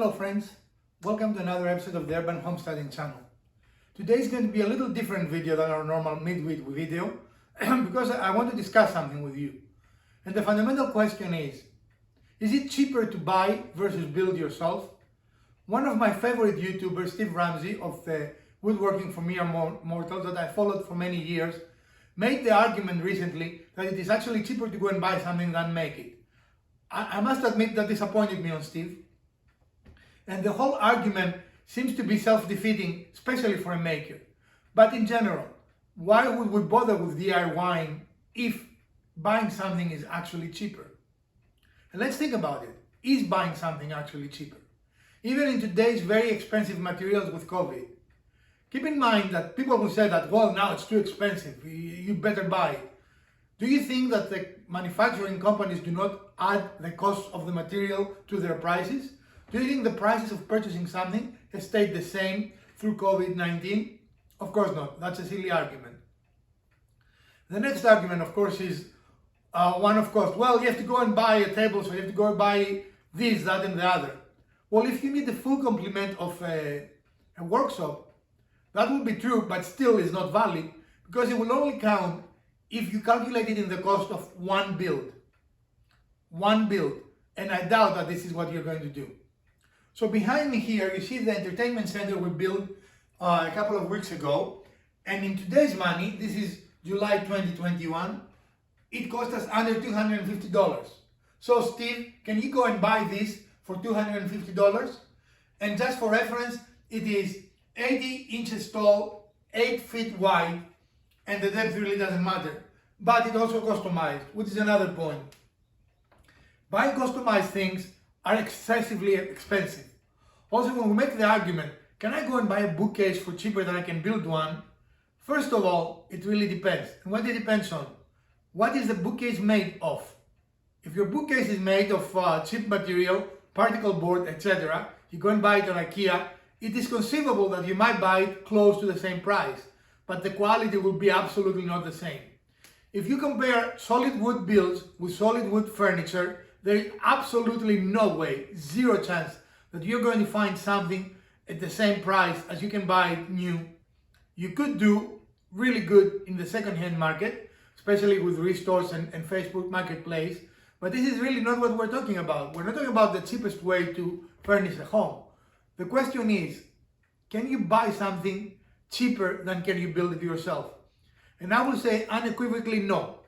Hello friends, welcome to another episode of the Urban Homesteading channel. Today is going to be a little different video than our normal midweek video because I want to discuss something with you. And the fundamental question is it cheaper to buy versus build yourself? One of my favorite YouTubers, Steve Ramsey of the Woodworking for Mere Mortals that I followed for many years, made the argument recently that it is actually cheaper to go and buy something than make it. I must admit that disappointed me on Steve. And the whole argument seems to be self-defeating, especially for a maker. But in general, why would we bother with DIYing if buying something is actually cheaper? And let's think about it. Is buying something actually cheaper? Even in today's very expensive materials with COVID. Keep in mind that people will say that, well, now it's too expensive, you better buy it. Do you think that the manufacturing companies do not add the cost of the material to their prices? Do you think the prices of purchasing something has stayed the same through COVID-19? Of course not. That's a silly argument. The next argument, of course, is one of cost. Well, you have to go and buy a table, so you have to go and buy this, that, and the other. Well, if you need the full complement of a workshop, that will be true, but still is not valid because it will only count if you calculate it in the cost of one build. One build. And I doubt that this is what you're going to do. So behind me here, you see the entertainment center we built a couple of weeks ago. And in today's money, this is July 2021, it cost us under $250. So Steve, can you go and buy this for $250? And just for reference, it is 80 inches tall, 8 feet wide, and the depth really doesn't matter. But it also customized, which is another point. Buying customized things are excessively expensive. Also, when we make the argument, can I go and buy a bookcase for cheaper than I can build one? First of all, it really depends. And what it depends on? What is the bookcase made of? If your bookcase is made of cheap material, particle board, etc., you go and buy it on IKEA, it is conceivable that you might buy it close to the same price, but the quality will be absolutely not the same. If you compare solid wood builds with solid wood furniture, there is absolutely no way, zero chance, that you're going to find something at the same price as you can buy it new. You could do really good in the second-hand market, especially with restores and Facebook Marketplace, but this is really not what we're talking about. We're not talking about the cheapest way to furnish a home. The question is, can you buy something cheaper than can you build it yourself? And I will say unequivocally no.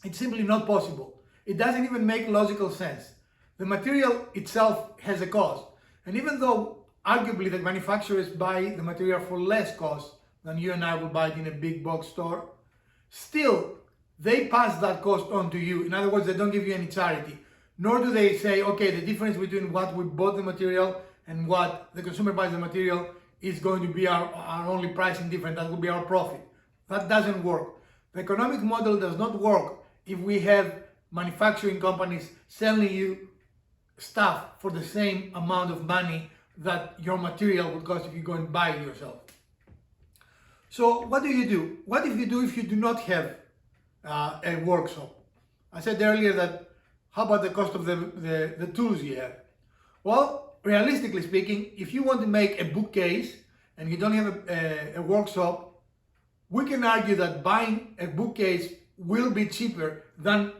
It's simply not possible. It doesn't even make logical sense. The material itself has a cost. And even though arguably the manufacturers buy the material for less cost than you and I will buy it in a big box store, still they pass that cost on to you. In other words, they don't give you any charity. Nor do they say, okay, the difference between what we bought the material and what the consumer buys the material is going to be our only pricing difference. That will be our profit. That doesn't work. The economic model does not work if we have manufacturing companies selling you stuff for the same amount of money that your material would cost if you go and buy it yourself. So what do you do? What if you do not have a workshop? I said earlier that how about the cost of the tools you have? Well, realistically speaking, if you want to make a bookcase and you don't have a workshop, we can argue that buying a bookcase will be cheaper than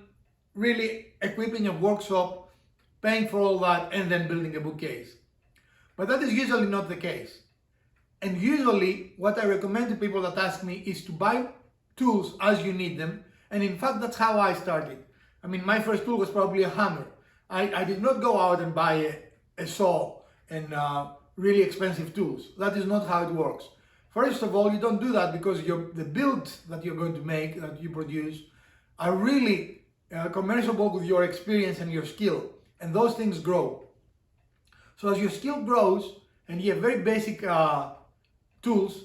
really equipping a workshop, paying for all that, and then building a bookcase. But that is usually not the case. And usually, what I recommend to people that ask me is to buy tools as you need them. And in fact, that's how I started. I mean, my first tool was probably a hammer. I did not go out and buy a saw and really expensive tools. That is not how it works. First of all, you don't do that because the builds that you're going to make, that you produce, are really commensurable with your experience and your skill, and those things grow. So as your skill grows and you have very basic tools,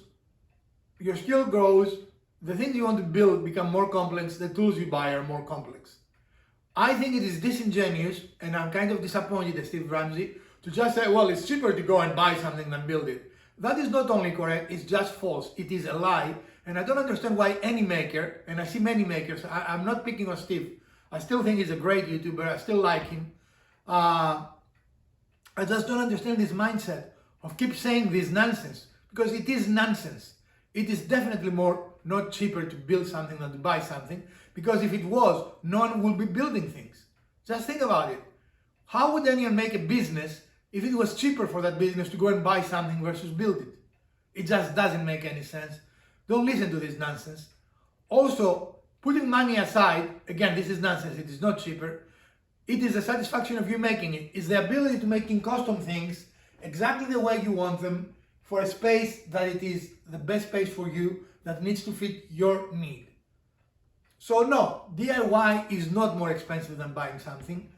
your skill grows, the things you want to build become more complex, the tools you buy are more complex. I think it is disingenuous, and I'm kind of disappointed at Steve Ramsey, to just say, well, it's cheaper to go and buy something than build it. That is not only correct, it's just false. It is a lie, and I don't understand why any maker, and I see many makers, I'm not picking on Steve, I still think he's a great YouTuber, I still like him, I just don't understand this mindset of keep saying this nonsense, because it is nonsense. It is definitely not cheaper to build something than to buy something, because if it was, no one would be building things. Just think about it. How would anyone make a business if it was cheaper for that business to go and buy something versus build it? It just doesn't make any sense. Don't listen to this nonsense. Also, putting money aside, again, this is nonsense, it is not cheaper. It is the satisfaction of you making it. It's the ability to making custom things exactly the way you want them, for a space that it is the best space for you, that needs to fit your need. So no, DIY is not more expensive than buying something,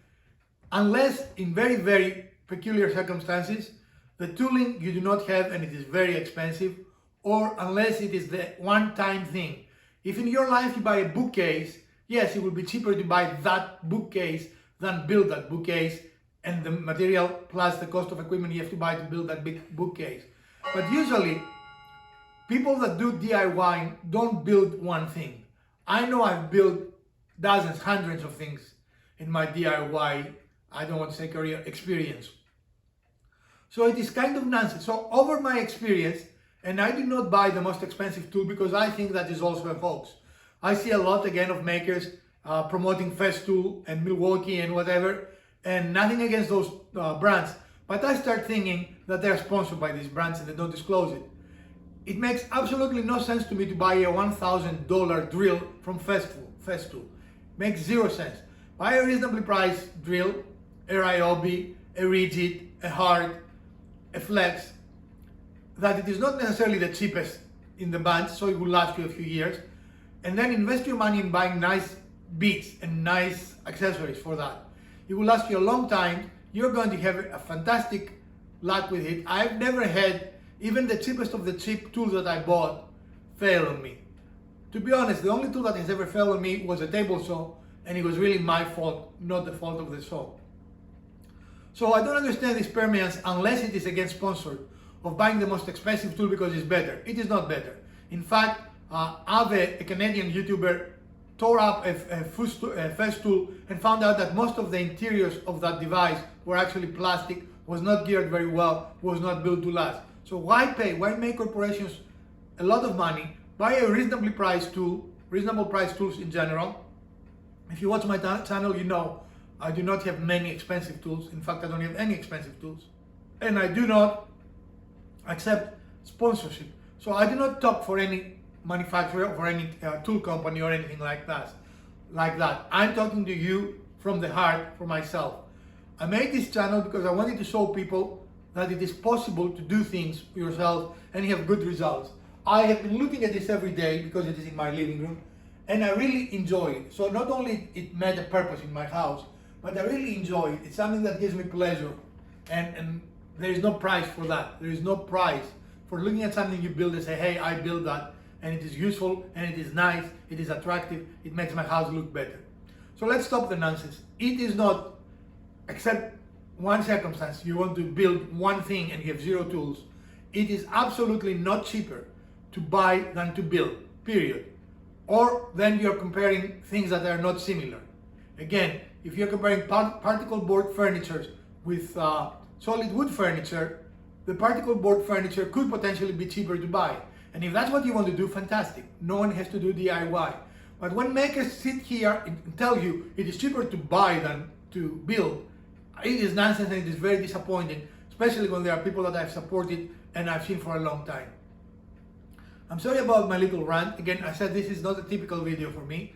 unless in very, very peculiar circumstances, the tooling you do not have and it is very expensive, or unless it is the one-time thing. If in your life you buy a bookcase, yes, it will be cheaper to buy that bookcase than build that bookcase, and the material plus the cost of equipment you have to buy to build that big bookcase. But usually, people that do DIY don't build one thing. I know I've built dozens, hundreds of things in my DIY, I don't want to say career, experience. So it is kind of nonsense. So over my experience, and I do not buy the most expensive tool because I think that is also a hoax. I see a lot again of makers promoting Festool and Milwaukee and whatever, and nothing against those brands, but I start thinking that they're sponsored by these brands and they don't disclose it. It makes absolutely no sense to me to buy a $1,000 drill from Festool. Makes zero sense. Buy a reasonably priced drill, a Ryobi, a Rigid, a Hard, a Flex, that it is not necessarily the cheapest in the bunch, so it will last you a few years, and then invest your money in buying nice bits and nice accessories for that. It will last you a long time. You're going to have a fantastic luck with it. I've never had even the cheapest of the cheap tools that I bought fail on me. To be honest, the only tool that has ever failed on me was a table saw, and it was really my fault, not the fault of the saw. So I don't understand this permeance unless it is against sponsored of buying the most expensive tool because it's better. It is not better. In fact, Ave, a Canadian YouTuber, tore up a Festool and found out that most of the interiors of that device were actually plastic, was not geared very well, was not built to last. So why pay? Why make corporations a lot of money, buy a reasonably priced tool, reasonable priced tools in general? If you watch my channel, you know I do not have many expensive tools. In fact, I don't have any expensive tools. And I do not accept sponsorship. So I do not talk for any manufacturer or any tool company or anything like that. I'm talking to you from the heart, for myself. I made this channel because I wanted to show people that it is possible to do things yourself and have good results. I have been looking at this every day because it is in my living room, and I really enjoy it. So not only it made a purpose in my house, but I really enjoy it. It's something that gives me pleasure, and there is no price for that. There is no price for looking at something you build and say, hey, I built that, and it is useful, and it is nice, it is attractive, it makes my house look better. So let's stop the nonsense. It is not, except one circumstance, you want to build one thing and you have zero tools, it is absolutely not cheaper to buy than to build, period. Or then you're comparing things that are not similar. Again, if you're comparing particle board furniture with solid wood furniture, the particle board furniture could potentially be cheaper to buy. And if that's what you want to do, fantastic. No one has to do DIY. But when makers sit here and tell you it is cheaper to buy than to build, it is nonsense and it is very disappointing, especially when there are people that I've supported and I've seen for a long time. I'm sorry about my little rant. Again, I said this is not a typical video for me.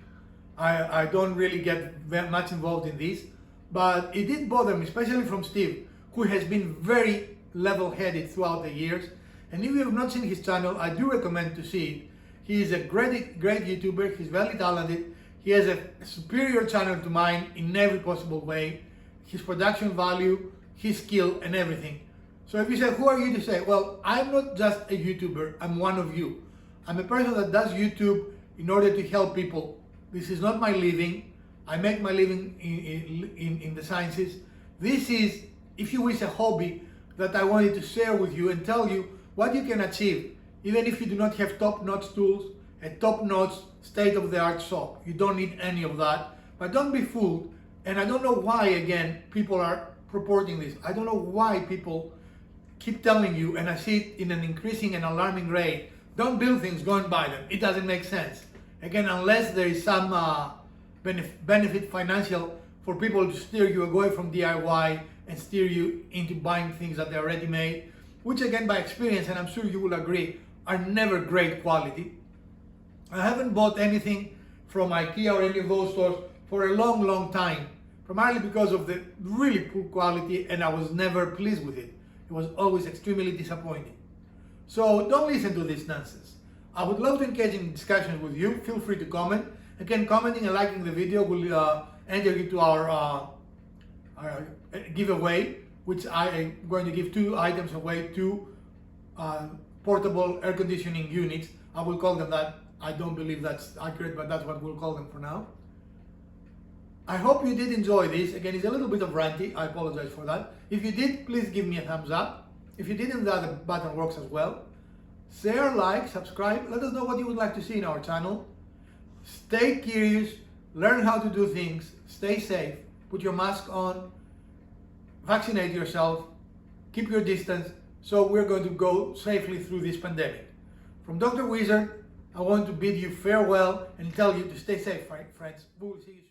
I don't really get very much involved in this, but it did bother me, especially from Steve, who has been very level-headed throughout the years. And if you have not seen his channel, I do recommend to see it. He is a great YouTuber, he's very talented, he has a superior channel to mine in every possible way, his production value, his skill, and everything. So if you say, who are you to say? Well, I'm not just a YouTuber, I'm one of you. I'm a person that does YouTube in order to help people. This is not my living. I make my living in the sciences. This is, if you wish, a hobby that I wanted to share with you and tell you what you can achieve, even if you do not have top-notch tools, a top-notch state-of-the-art shop. You don't need any of that, but don't be fooled. And I don't know why, again, people are purporting this. I don't know why people keep telling you, and I see it in an increasing and alarming rate, don't build things, go and buy them. It doesn't make sense. Again, unless there is some benefit financial for people to steer you away from DIY and steer you into buying things that they're already made, which again, by experience, and I'm sure you will agree, are never great quality. I haven't bought anything from IKEA or any of those stores for a long, long time, primarily because of the really poor quality, and I was never pleased with it. It was always extremely disappointing. So don't listen to this nonsense. I would love to engage in discussions with you. Feel free to comment. Again, commenting and liking the video will enter you to our giveaway, which I am going to give 2 items away, 2 portable air conditioning units. I will call them that. I don't believe that's accurate, but that's what we'll call them for now. I hope you did enjoy this. Again, it's a little bit of ranty. I apologize for that. If you did, please give me a thumbs up. If you didn't, the other button works as well. Share, like, subscribe. Let us know what you would like to see in our channel. Stay curious. Learn how to do things. Stay safe. Put your mask on. Vaccinate yourself. Keep your distance. So we're going to go safely through this pandemic. From Dr. Wizard, I want to bid you farewell and tell you to stay safe, friends. We will see you soon.